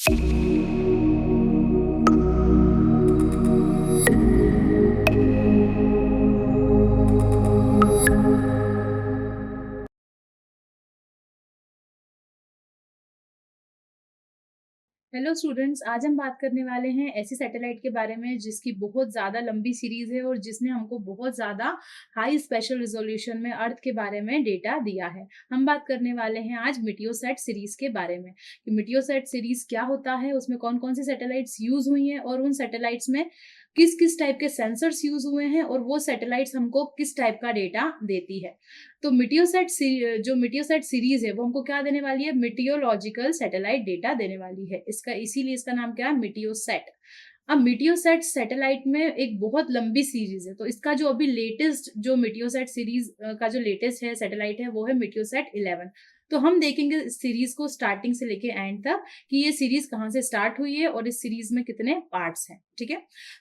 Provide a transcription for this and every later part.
Hello students, आज हम बात करने वाले हैं ऐसी सैटेलाइट के बारे में जिसकी बहुत ज़्यादा लंबी सीरीज है और जिसने हमको बहुत ज़्यादा हाई स्पेशल रिजोल्यूशन में अर्थ के बारे में डेटा दिया है। हम बात करने वाले हैं आज मीटियोसैट सीरीज के बारे में कि मीटियोसैट सीरीज क्या होता है, उसमें कौन कौन सी सैटेलाइट्स यूज हुई हैं और उन सैटेलाइट्स में किस किस टाइप के सेंसर्स यूज हुए हैं और वो सैटेलाइट्स हमको किस टाइप का डेटा देती है। तो जो मीटियोसैट सीरीज है वो हमको क्या देने वाली है, मीटियोलॉजिकल सैटेलाइट डेटा देने वाली है। इसका इसीलिए इसका नाम क्या है, मीटियोसैट। अब मीटियोसैट सैटेलाइट में एक बहुत लंबी सीरीज है, तो इसका जो अभी लेटेस्ट जो मीटियोसैट सीरीज का जो लेटेस्ट है सैटेलाइट है वो है मीटियोसैट 11। तो हम देखेंगे इस सीरीज को स्टार्टिंग से लेके एंड तक कि ये सीरीज कहाँ से स्टार्ट हुई है और इस सीरीज में कितने पार्ट्स हैं। ठीक है,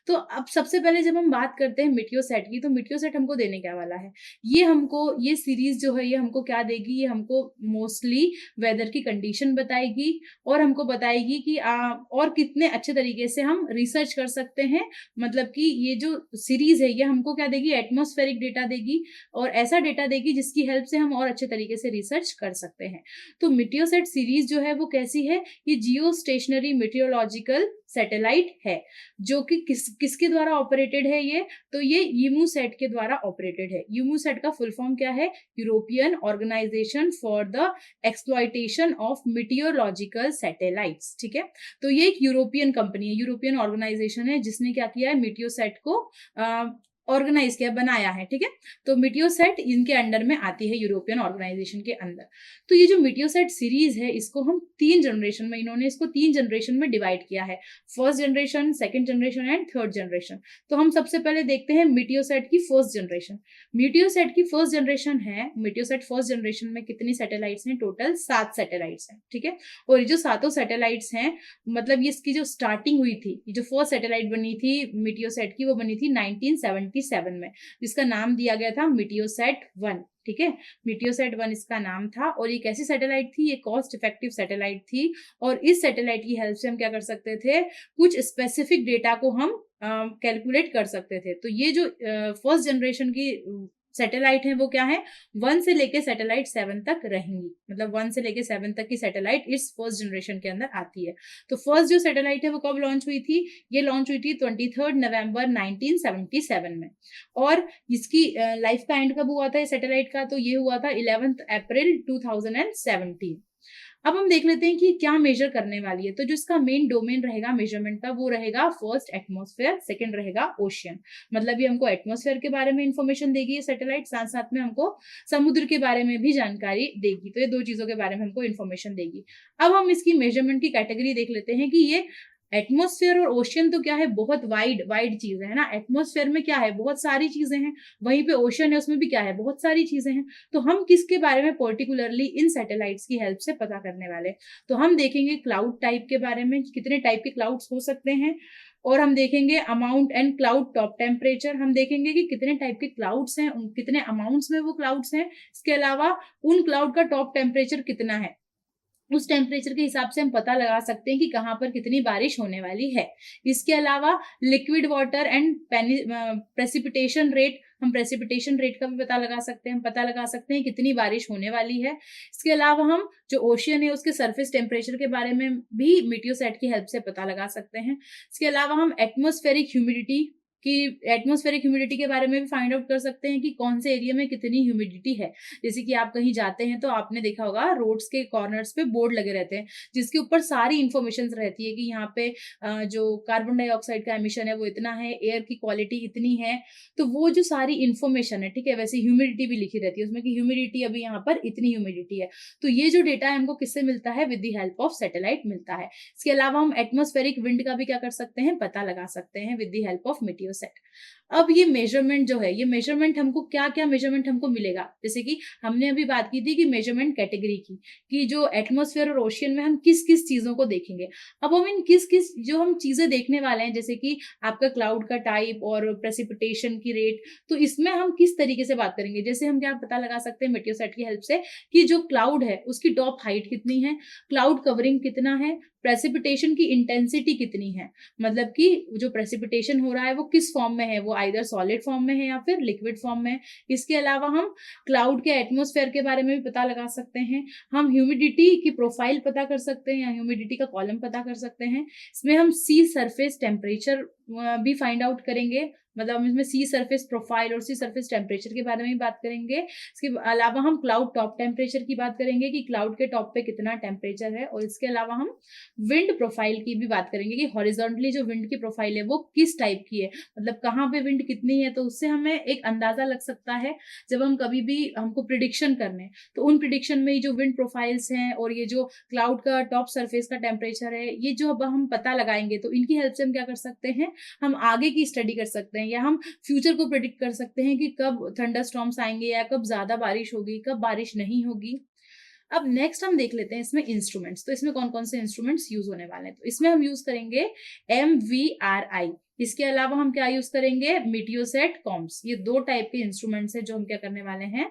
तो अब सबसे पहले जब हम बात करते हैं मीटियोसैट की, तो मीटियोसैट हमको देने क्या वाला है, ये सीरीज जो है ये हमको क्या देगी, ये हमको मोस्टली वेदर की कंडीशन बताएगी और हमको बताएगी कि और कितने अच्छे तरीके से हम रिसर्च कर सकते हैं। मतलब कि ये जो सीरीज है ये हमको क्या देगी, एटमॉस्फेरिक डेटा देगी और ऐसा डेटा देगी जिसकी हेल्प से हम और अच्छे तरीके से रिसर्च कर सकते हैं। तो मीटियोसैट सीरीज जो है वो कैसी है, ये जियो स्टेशनरी मीटियोलॉजिकल सैटेलाइट है जो कि किसके द्वारा ऑपरेटेड है ये, तो ये यूमूसैट के द्वारा ऑपरेटेड है। यूमूसैट का फुल फॉर्म क्या है, European organisation for the exploitation of meteorological satellites. ठीक है, तो ये एक यूरोपियन कंपनी है, यूरोपियन ऑर्गेनाइजेशन है जिसने क्या किया है, मीटियोसैट को ऑर्गेनाइज किया, बनाया है। ठीक है, तो मीटियोसैट इनके अंडर में आती है, यूरोपियन ऑर्गेनाइजेशन के अंदर। तो ये जो मीटियोसैट सीरीज है इसको हम इन्होंने इसको तीन जनरेशन में डिवाइड किया है, first generation, second generation and third generation. तो हम सबसे पहले देखते हैं मीटियोसैट की फर्स्ट जनरेशन। मीटियोसैट फर्स्ट जनरेशन में कितनी सैटेलाइट्स हैं, टोटल 7 सैटेलाइट्स हैं। ठीक है, और ये जो सातों सैटेलाइट्स हैं, मतलब ये इसकी जो स्टार्टिंग हुई थी, ये जो फर्स्ट सैटेलाइट बनी थी मीटियोसैट की, वो बनी थी 1977 में, जिसका नाम दिया गया था मीटियोसैट 1। ठीक है, मीटियोसैट 1 इसका नाम था और ये कैसी सैटेलाइट थी, ये कॉस्ट इफेक्टिव सैटेलाइट थी और इस सैटेलाइट की हेल्प से हम क्या कर सकते थे, कुछ स्पेसिफिक डेटा को हम कैलकुलेट कर सकते थे। तो ये जो फर्स्ट जनरेशन की सैटेलाइट है वो क्या है, 1 से लेके सैटेलाइट 7 तक रहेंगी, मतलब 1 से लेके 7 तक की सैटेलाइट इस फर्स्ट जनरेशन के अंदर आती है। तो फर्स्ट जो सैटेलाइट है वो कब लॉन्च हुई थी, ये लॉन्च हुई थी 23 नवंबर 1977 में और इसकी लाइफ का एंड कब हुआ था इस सैटेलाइट का, तो ये हुआ था 11 अप्रैल 2017। अब हम देख लेते हैं कि क्या मेजर करने वाली है। तो जो इसका मेन डोमेन रहेगा मेजरमेंट का, वो रहेगा फर्स्ट एटमॉस्फेयर, सेकंड रहेगा ओशियन। मतलब ये हमको एटमॉस्फेयर के बारे में इंफॉर्मेशन देगी ये सैटेलाइट, साथ साथ में हमको समुद्र के बारे में भी जानकारी देगी। तो ये दो चीजों के बारे में हमको इन्फॉर्मेशन देगी। अब हम इसकी मेजरमेंट की कैटेगरी देख लेते हैं कि ये एटमॉस्फेयर और ओशियन तो क्या है, बहुत वाइड वाइड चीज है ना। एटमॉस्फेयर में क्या है, बहुत सारी चीजें हैं, वहीं पे ओशन है उसमें भी क्या है, बहुत सारी चीजें हैं। तो हम किसके बारे में पर्टिकुलरली इन सैटेलाइट्स की हेल्प से पता करने वाले, तो हम देखेंगे क्लाउड टाइप के बारे में, कितने टाइप के क्लाउड्स हो सकते हैं, और हम देखेंगे amount and cloud top temperature. हम देखेंगे कि कितने टाइप के क्लाउड्स हैं, कितने अमाउंट्स में वो क्लाउड्स हैं। इसके अलावा उन क्लाउड का टॉप टेम्परेचर कितना है, उस टेम्परेचर के हिसाब से हम पता लगा सकते हैं कि कहाँ पर कितनी बारिश होने वाली है। इसके अलावा liquid water and precipitation rate, हम प्रेसिपिटेशन रेट का भी पता लगा सकते हैं, हम पता लगा सकते हैं कितनी बारिश होने वाली है। इसके अलावा हम जो ओशियन है उसके सरफेस टेम्परेचर के बारे में भी मीटियोसैट की हेल्प से पता लगा सकते हैं। इसके अलावा हम एटमॉस्फेरिक ह्यूमिडिटी के बारे में भी फाइंड आउट कर सकते हैं कि कौन से एरिया में कितनी ह्यूमिडिटी है। जैसे कि आप कहीं जाते हैं तो आपने देखा होगा रोड्स के कॉर्नर्स पे बोर्ड लगे रहते हैं जिसके ऊपर सारी इंफॉर्मेशन रहती है कि यहाँ पे जो कार्बन डाइऑक्साइड का एमिशन है वो इतना है, एयर की क्वालिटी इतनी है। तो वो जो सारी इंफॉर्मेशन है, ठीक है, वैसे ह्यूमिडिटी भी लिखी रहती है उसमें कि ह्यूमिडिटी अभी यहाँ पर इतनी ह्यूमिडिटी है। तो ये जो डेटा है हमको किससे मिलता है, with the help of satellite मिलता है। इसके अलावा हम एटमॉस्फेरिक विंड का भी क्या कर सकते हैं, पता लगा सकते हैं विद द हेल्प ऑफ मीटियोसैट। अब ये मेजरमेंट जो है, ये मेजरमेंट हमको क्या क्या मेजरमेंट हमको मिलेगा, जैसे कि हमने अभी बात की थी कि मेजरमेंट कैटेगरी की, कि जो एटमॉस्फेयर और ओशियन में हम किस किस चीजों को देखेंगे। अब हम इन किस किस जो हम चीजें देखने वाले हैं, जैसे कि आपका क्लाउड का टाइप और प्रेसिपिटेशन की रेट, तो इसमें हम किस तरीके से बात करेंगे। जैसे हम क्या पता लगा सकते हैं मीटियोसैट की हेल्प से कि जो क्लाउड है उसकी टॉप हाइट कितनी है, क्लाउड कवरिंग कितना है, प्रेसिपिटेशन की इंटेंसिटी कितनी है, मतलब कि जो प्रेसिपिटेशन हो रहा है वो किस फॉर्म में है, वो आइदर सॉलिड फॉर्म में है या फिर लिक्विड फॉर्म में है। इसके अलावा हम क्लाउड के एटमॉस्फेयर के बारे में भी पता लगा सकते हैं, हम ह्यूमिडिटी की प्रोफाइल पता कर सकते हैं या ह्यूमिडिटी का कॉलम पता कर सकते हैं। इसमें हम सी सरफेस टेम्परेचर भी फाइंड आउट करेंगे, मतलब हम इसमें सी सरफेस प्रोफाइल और सी सरफेस टेम्परेचर के बारे में भी बात करेंगे। इसके अलावा हम क्लाउड टॉप टेम्परेचर की बात करेंगे कि क्लाउड के टॉप पे कितना टेम्परेचर है, और इसके अलावा हम विंड प्रोफाइल की भी बात करेंगे कि हॉरिजॉन्टली जो विंड की प्रोफाइल है वो किस टाइप की है, मतलब कहाँ पे विंड कितनी है। तो उससे हमें एक अंदाजा लग सकता है, जब हम कभी भी हमको प्रिडिक्शन करने, तो उन प्रिडिक्शन में जो विंड प्रोफाइल्स हैं और ये जो क्लाउड का टॉप सरफेस का टेम्परेचर है, ये जो अब हम पता लगाएंगे तो इनकी हेल्प से हम क्या कर सकते हैं, हम आगे की स्टडी कर सकते हैं या हम फ्यूचर को प्रिडिक्ट कर सकते हैं कि कब थंडरस्टॉर्म्स आएंगे या कब ज्यादा बारिश होगी, कब बारिश नहीं होगी। अब नेक्स्ट हम देख लेते हैं इसमें इंस्ट्रूमेंट्स, तो इसमें कौन कौन से इंस्ट्रूमेंट्स यूज होने वाले हैं। तो इसमें हम यूज करेंगे MVRI, इसके अलावा हम क्या यूज करेंगे, मीटियोसेट कॉम्स। ये दो टाइप के इंस्ट्रूमेंट्स हैं जो हम क्या करने वाले हैं,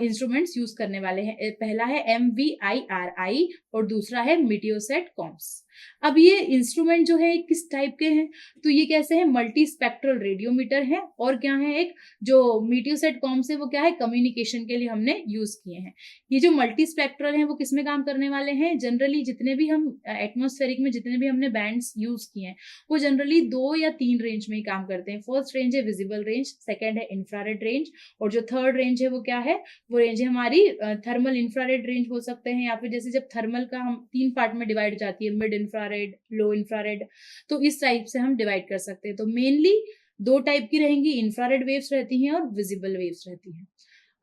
इंस्ट्रूमेंट्स यूज करने वाले हैं। पहला है MVIRI और दूसरा है मीटियोसेट कॉम्स। अब ये इंस्ट्रूमेंट जो है किस टाइप के हैं, तो ये कैसे है, मल्टी स्पेक्ट्रल रेडियोमीटर है, और क्या है, एक जो मीटियोसेट कॉम्स है वो क्या है, कम्युनिकेशन के लिए हमने यूज किए हैं। ये जो मल्टी स्पेक्ट्रल हैं वो किसमें काम करने वाले हैं, जनरली जितने भी हम एटमॉस्फेरिक में जितने भी हमने बैंड्स यूज किए हैं वो जनरली 2 या 3 रेंज में ही काम करते हैं। फर्स्ट रेंज है विजिबल रेंज, सेकंड है इंफ्रारेड रेंज, और जो थर्ड रेंज है वो क्या है, वो रेंज है हमारी थर्मल इंफ्रारेड रेंज बोल सकते हैं, या फिर जैसे जब थर्मल का हम 3 पार्ट में डिवाइड जाती है, मिड इंफ्रारेड, लो इंफ्रारेड, तो इस टाइप से हम डिवाइड कर सकते हैं। तो मेनली 2 टाइप की रहेंगी, इंफ्रारेड वेव्स रहती हैं और विजिबल वेव्स रहती हैं।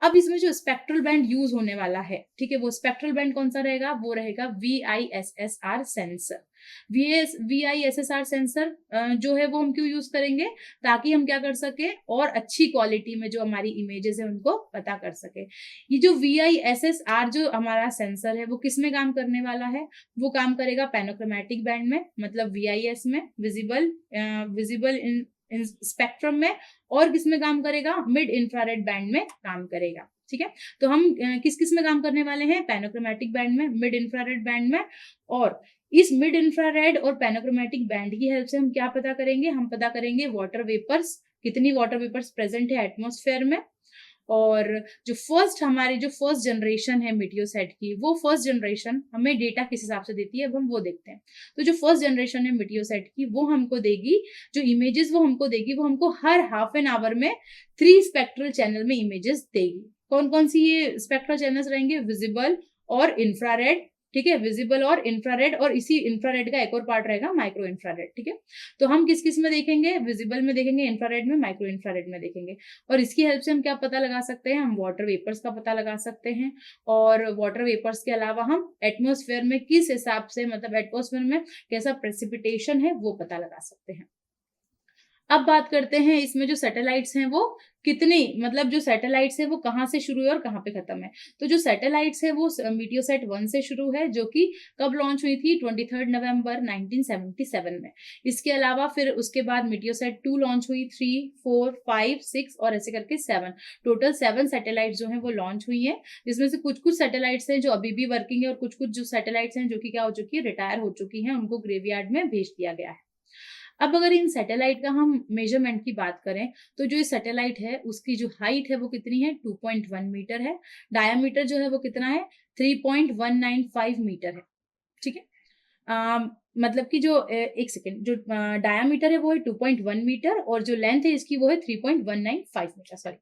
अब इसमें जो स्पेक्ट्रल बैंड यूज होने वाला है, ठीक है, वो स्पेक्ट्रल बैंड कौन सा रहेगा, वो रहेगा VISSR सेंसर। VISSR सेंसर जो है वो हम क्यों यूज करेंगे, ताकि हम क्या कर सके, और अच्छी क्वालिटी में जो हमारी इमेजेस है उनको पता कर सके। ये जो VISSR जो हमारा सेंसर है वो किस में काम करने वाला है, वो काम करेगा पैनोक्रोमैटिक बैंड में, मतलब VIS में, विजिबल स्पेक्ट्रम में, और किस में काम करेगा, मिड इंफ्रारेड बैंड में काम करेगा। ठीक है, तो हम किस किस में काम करने वाले हैं, पैनोक्रोमैटिक बैंड में, मिड इंफ्रारेड बैंड में, और इस मिड इंफ्रारेड और पैनोक्रोमैटिक बैंड की हेल्प से हम क्या पता करेंगे, हम पता करेंगे वाटर वेपर्स, कितनी वाटर वेपर्स प्रेजेंट है एटमॉस्फेयर में। और जो फर्स्ट जनरेशन है मीटियोसेट की, वो फर्स्ट जनरेशन हमें डेटा किस हिसाब से देती है, अब हम वो देखते हैं। तो जो फर्स्ट जनरेशन है मीटियोसेट की, वो हमको देगी, जो इमेजेस वो हमको देगी, वो हमको हर हाफ एन आवर में 3 स्पेक्ट्रल चैनल में इमेजेस देगी। कौन कौन सी ये स्पेक्ट्रल चैनल्स रहेंगे, विजिबल और इंफ्रारेड, ठीक है, विजिबल और इंफ्रारेड, और इसी इंफ्रारेड का एक और पार्ट रहेगा माइक्रो इंफ्रारेड। ठीक है, तो हम किस किस में देखेंगे, विजिबल में देखेंगे, इंफ्रारेड में, माइक्रो इंफ्रारेड में देखेंगे। और इसकी हेल्प से हम क्या पता लगा सकते हैं, हम वाटर वेपर्स का पता लगा सकते हैं, और वाटर वेपर्स के अलावा हम एटमॉस्फेयर में किस हिसाब से, मतलब एटमॉस्फेयर में कैसा प्रेसिपिटेशन है वो पता लगा सकते हैं। अब बात करते हैं इसमें जो सैटेलाइट्स हैं वो कितनी, मतलब जो सैटेलाइट्स है वो कहाँ से शुरू है और कहाँ पे खत्म है। तो जो सैटेलाइट्स है वो मीटियोसेट 1 से शुरू है, जो कि कब लॉन्च हुई थी, 23 नवंबर 1977 में। इसके अलावा फिर उसके बाद मीटियोसेट 2 लॉन्च हुई, 3, 4, 5, 6 और ऐसे करके 7, टोटल 7 सैटेलाइट्स जो है वो लॉन्च हुई है। जिसमें से कुछ कुछ सैटेलाइट्स हैं जो अभी भी वर्किंग है, और कुछ कुछ जो सैटेलाइट्स हैं जो कि क्या हो चुकी है, रिटायर हो चुकी है, उनको ग्रेवयार्ड में भेज दिया गया है। अब अगर इन सैटेलाइट का हम मेजरमेंट की बात करें, तो जो ये सैटेलाइट है उसकी जो हाइट है वो कितनी है, 2.1 मीटर है। डायामीटर जो है वो कितना है, 3.195 मीटर है। ठीक है, मतलब कि जो एक सेकेंड, जो डायामीटर है वो है 2.1 मीटर, और जो लेंथ है इसकी वो है 3.195 मीटर, सॉरी।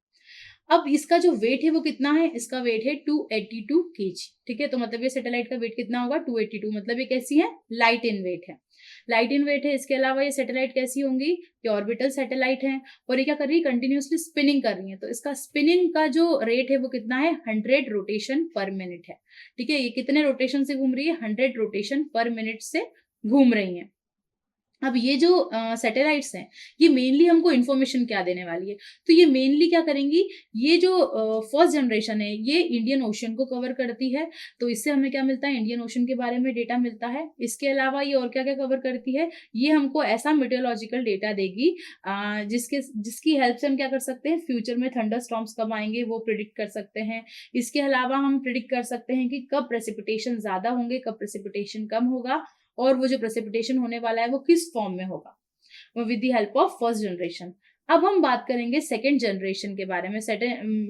अब इसका जो वेट है वो कितना है, इसका वेट है 282 kg। ठीक है, तो मतलब ये सैटेलाइट का वेट कितना होगा, 282, मतलब ये कैसी है, लाइट इन वेट है, लाइट इन वेट है। इसके अलावा ये सैटेलाइट कैसी होंगी, ये ऑर्बिटल सैटेलाइट है, और ये क्या कर रही है, कंटिन्यूअसली स्पिनिंग कर रही है। तो इसका स्पिनिंग का जो रेट है वो कितना है, 100 रोटेशन पर मिनट है। ठीक है, ये कितने रोटेशन से घूम रही है, 100 रोटेशन पर मिनट से घूम रही है। अब ये जो सैटेलाइट्स हैं, ये मेनली हमको इन्फॉर्मेशन क्या देने वाली है, तो ये मेनली क्या करेंगी, ये जो फर्स्ट जनरेशन है ये इंडियन ओशन को कवर करती है। तो इससे हमें क्या मिलता है, इंडियन ओशन के बारे में डेटा मिलता है। इसके अलावा ये और क्या क्या कवर करती है, ये हमको ऐसा मीटियोलॉजिकल डेटा देगी जिसकी हेल्प से हम क्या कर सकते हैं, फ्यूचर में थंडर स्टॉर्म्स कब आएंगे वो प्रिडिक्ट कर सकते हैं। इसके अलावा हम प्रिडिक्ट कर सकते हैं कि कब प्रेसिपिटेशन ज्यादा होंगे, कब प्रेसिपिटेशन कम होगा, और वो जो प्रेसिपिटेशन होने वाला है वो किस फॉर्म में होगा, with the help of first generation. अब हम बात करेंगे सेकेंड जनरेशन के बारे में,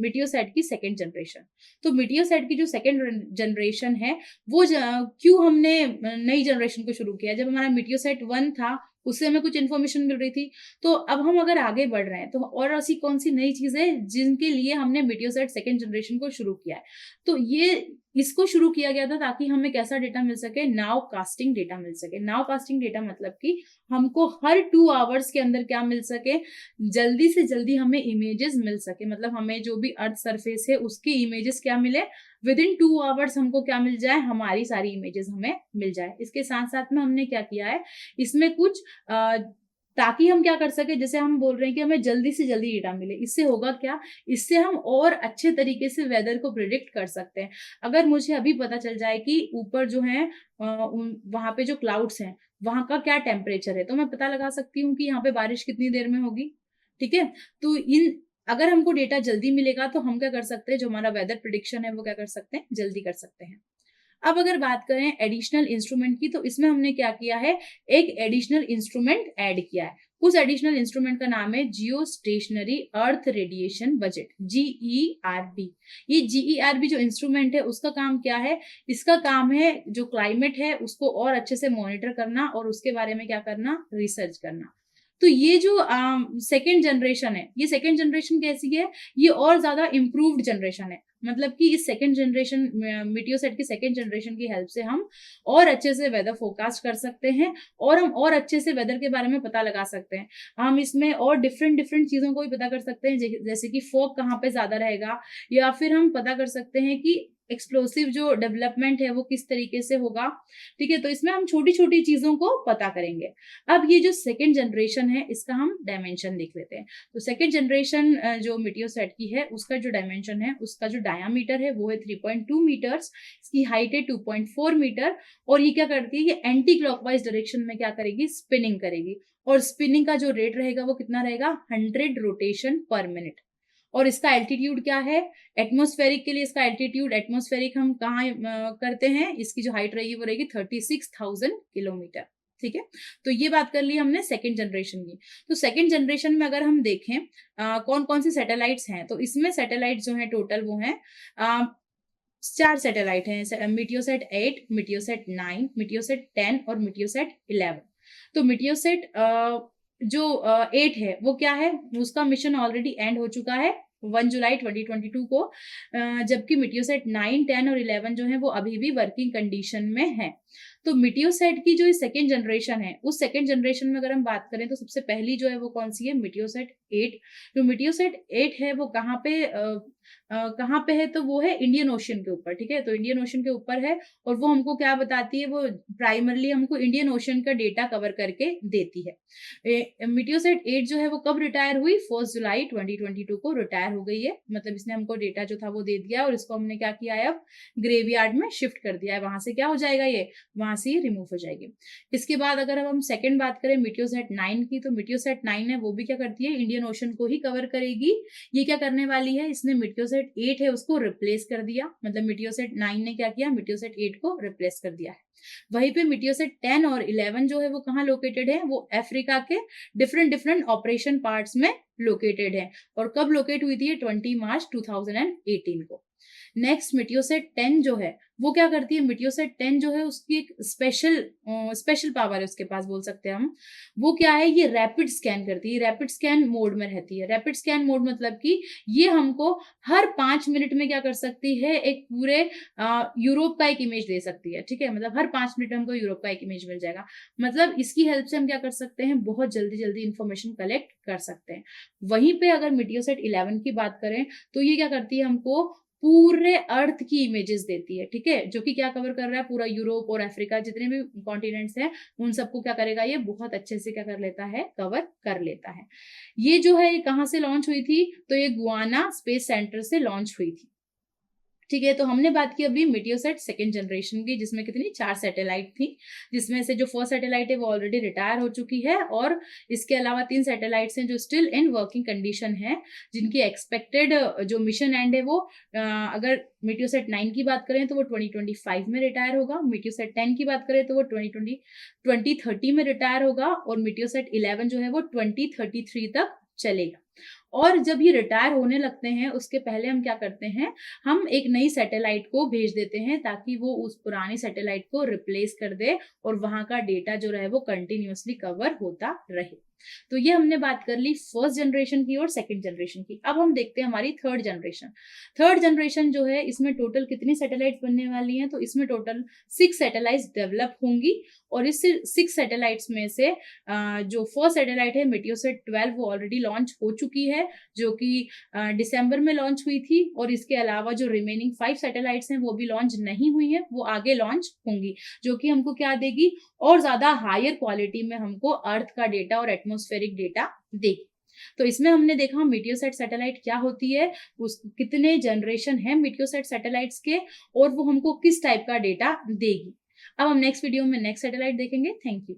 मीटियोसाइट की सेकेंड जनरेशन। तो मीटियोसाइट की जो सेकेंड जनरेशन है वो क्यों हमने नई जनरेशन को शुरू किया, जब हमारा मीटियोसाइट 1 था उससे हमें कुछ इन्फॉर्मेशन मिल रही थी। तो अब हम अगर आगे बढ़ रहे हैं तो और ऐसी कौन सी नई चीजें जिनके लिए हमने मीटियोसाइट सेकेंड जनरेशन को शुरू किया है। तो ये इसको शुरू किया गया था ताकि हमें कैसा डेटा मिल सके, नाउ कास्टिंग डेटा मिल सके। नाउ कास्टिंग डेटा मतलब कि हमको हर 2 आवर्स के अंदर क्या मिल सके, जल्दी से जल्दी हमें इमेजेस मिल सके। मतलब हमें जो भी अर्थ सरफेस है उसके इमेजेस क्या मिले, विद इन 2 आवर्स हमको क्या मिल जाए, हमारी सारी इमेजेस हमें मिल जाए। इसके साथ साथ में हमने क्या किया है, इसमें कुछ ताकि हम क्या कर सके, जैसे हम बोल रहे हैं कि हमें जल्दी से जल्दी डेटा मिले, इससे होगा क्या, इससे हम और अच्छे तरीके से वेदर को प्रिडिक्ट कर सकते हैं। अगर मुझे अभी पता चल जाए कि ऊपर जो है वहां पे जो क्लाउड्स हैं वहां का क्या टेम्परेचर है, तो मैं पता लगा सकती हूँ कि यहाँ पे बारिश कितनी देर में होगी। ठीक है, तो अगर हमको डेटा जल्दी मिलेगा तो हम क्या कर सकते हैं, जो हमारा वेदर प्रिडिक्शन है वो क्या कर सकते हैं, जल्दी कर सकते हैं। अब अगर बात करें एडिशनल इंस्ट्रूमेंट की, तो इसमें हमने क्या किया है, एक एडिशनल इंस्ट्रूमेंट ऐड किया है। उस एडिशनल इंस्ट्रूमेंट का नाम है जियो स्टेशनरी अर्थ रेडिएशन बजट, GERB। ये GERB जो इंस्ट्रूमेंट है उसका काम क्या है, इसका काम है जो क्लाइमेट है उसको और अच्छे से मॉनिटर करना और उसके बारे में क्या करना, रिसर्च करना। तो ये जो सेकेंड जनरेशन है, ये सेकेंड जनरेशन कैसी है, ये और ज्यादा इम्प्रूव्ड जनरेशन है। मतलब कि इस सेकेंड जनरेशन मीटियोसेट की सेकेंड जनरेशन की हेल्प से हम और अच्छे से वेदर फोरकास्ट कर सकते हैं और हम और अच्छे से वेदर के बारे में पता लगा सकते हैं। हम इसमें और डिफरेंट डिफरेंट चीजों को भी पता कर सकते हैं, जैसे कि फॉग कहाँ पे ज्यादा रहेगा, या फिर हम पता कर सकते हैं कि एक्सप्लोसिव जो डेवलपमेंट है वो किस तरीके से होगा। ठीक है, तो इसमें हम छोटी छोटी चीजों को पता करेंगे। अब ये जो सेकेंड जनरेशन है इसका हम डायमेंशन देख लेते हैं। तो सेकेंड जनरेशन जो मीटियोसेट की है उसका जो डायमेंशन है, उसका जो डायामीटर है वो है 3.2 मीटर्स, इसकी हाइट है 2.4 मीटर, और ये क्या करती है, ये एंटी क्लॉकवाइज डायरेक्शन में क्या करेगी, स्पिनिंग करेगी। और स्पिनिंग का जो रेट रहेगा वो कितना रहेगा, 100 रोटेशन पर मिनट। और इसका एल्टीट्यूड क्या है, एटमॉस्फेरिक के लिए इसका एल्टीट्यूड, एटमॉस्फेरिक हम कहाँ करते हैं, इसकी जो हाइट रहेगी वो रहेगी 36,000 किलोमीटर। ठीक है, तो ये बात कर ली हमने सेकेंड जनरेशन की। तो सेकेंड जनरेशन में अगर हम देखें कौन कौन सी सैटेलाइट्स हैं, तो इसमें सैटेलाइट जो है टोटल वो हैं 4 सैटेलाइट हैं, मीटियोसेट 8, मीटियोसेट 9, मीटियोसेट 10 और मीटियोसेट 11। तो मीटियोसेट जो 8 है वो क्या है, उसका मिशन ऑलरेडी एंड हो चुका है 1 जुलाई 2022 को, जबकि मीटियोसेट 9, 10 और 11 जो है वो अभी भी वर्किंग कंडीशन में है। तो मीटियोसेट की जो सेकेंड जनरेशन है, उस सेकेंड जनरेशन में अगर हम बात करें तो सबसे पहली जो है वो कौन सी है, मीटियोसेट 8। जो मीटियोसेट 8 है वो कहाँ पे है, तो वो है इंडियन ओशन के ऊपर। ठीक है, तो इंडियन ओशन के ऊपर है और वो हमको क्या बताती है, वो प्राइमरली हमको इंडियन ओशन का डेटा कवर करके देती है। मीटियोसेट 8 जो है वो कब रिटायर हुई, 1 जुलाई 2022 को रिटायर हो गई है। मतलब इसने हमको डेटा जो था वो दे दिया और इसको हमने क्या किया है, अब ग्रेवयार्ड में शिफ्ट कर दिया है। वहां से क्या हो जाएगा, ये वहां से रिमूव हो जाएगी। इसके बाद अगर हम सेकंड बात करें मीटियोसेट 9 की, तो मीटियोसेट 9 है वो भी क्या करती है, इंडियन ओशन को ही कवर करेगी। ये क्या करने वाली है, इसने मीटियोसेट 8 है उसको रिप्लेस कर दिया। मतलब मीटियोसेट 9 ने क्या किया, मीटियोसेट 8 को रिप्लेस कर दिया है। वहीं पे मीटियोसेट 10 और 11 जो है वो कहाँ लोकेटेड है, वो अफ्रीका के डिफरेंट डिफरेंट ऑपरेशन पार्ट्स में लोकेटेड है। और कब लोकेट हुई थी, 20 मार्च 2018 को। नेक्स्ट मीटियोसेट 10 जो है वो क्या करती है, मीटियोसेट 10 जो है उसकी एक स्पेशल पावर है उसके पास, बोल सकते हैं हम। वो क्या है, ये रैपिड स्कैन करती है, रैपिड स्कैन मोड में रहती है। रैपिड स्कैन मोड मतलब कि ये हमको हर 5 मिनट में क्या कर सकती है, एक पूरे यूरोप का एक इमेज दे सकती है। ठीक है, मतलब हर 5 मिनट में हमको यूरोप का एक इमेज मिल जाएगा। मतलब इसकी हेल्प से हम क्या कर सकते हैं, बहुत जल्दी जल्दी इंफॉर्मेशन कलेक्ट कर सकते हैं। वहीं पे अगर मीटियोसेट 11 की बात करें तो ये क्या करती है, हमको पूरे अर्थ की इमेजेस देती है। ठीक है, जो कि क्या कवर कर रहा है, पूरा यूरोप और अफ्रीका जितने भी कॉन्टिनेंट्स हैं उन सबको क्या करेगा, ये बहुत अच्छे से क्या कर लेता है, कवर कर लेता है। ये जो है कहाँ से लॉन्च हुई थी, तो ये गुआना स्पेस सेंटर से लॉन्च हुई थी। ठीक है, तो हमने बात की अभी मीटियोसेट सेकंड जनरेशन की, जिसमें कितनी 4 सैटेलाइट थी, जिसमें से जो फर्स्ट सैटेलाइट है वो ऑलरेडी रिटायर हो चुकी है, और इसके अलावा 3 सैटेलाइट्स हैं जो स्टिल इन वर्किंग कंडीशन है, जिनकी एक्सपेक्टेड जो मिशन एंड है वो अगर मीटियोसेट 9 की बात करें तो वो 2025 में रिटायर होगा, मीटियोसेट 10 की बात करें तो वो 2030 में रिटायर होगा, और मीटियोसेट 11 जो है वो 2033 तक चलेगा। और जब ये रिटायर होने लगते हैं उसके पहले हम क्या करते हैं, हम एक नई सैटेलाइट को भेज देते हैं ताकि वो उस पुरानी सैटेलाइट को रिप्लेस कर दे और वहां का डेटा जो रहे वो कंटिन्यूअसली कवर होता रहे। तो ये हमने बात कर ली फर्स्ट जनरेशन की और सेकंड जनरेशन की। अब हम देखते हैं हमारी थर्ड जनरेशन। थर्ड जनरेशन जो है इसमें टोटल कितनी सैटेलाइट बनने वाली हैं, तो इसमें टोटल 6 सैटेलाइट्स डेवलप होंगी, और इस 6 सैटेलाइट्स में से जो फर्स्ट सैटेलाइट है मीटियोसेट 12 वो ऑलरेडी लॉन्च हो चुकी है, जो कि दिसंबर में लॉन्च हुई थी, और इसके अलावा जो रिमेनिंग 5 सैटेलाइट्स हैं वो भी लॉन्च नहीं हुई है, वो आगे लॉन्च होंगी, जो कि हमको क्या देगी, और ज्यादा हायर क्वालिटी में हमको अर्थ का डेटा और एटमॉस्फेरिक डेटा देगी। तो इसमें हमने देखा मीटियोसेट सैटेलाइट क्या होती है, उस कितने जनरेशन है मीटियोसेट सैटेलाइट्स के, और वो हमको किस टाइप का डेटा देगी। अब हम नेक्स्ट वीडियो में नेक्स्ट सैटेलाइट देखेंगे। Thank you.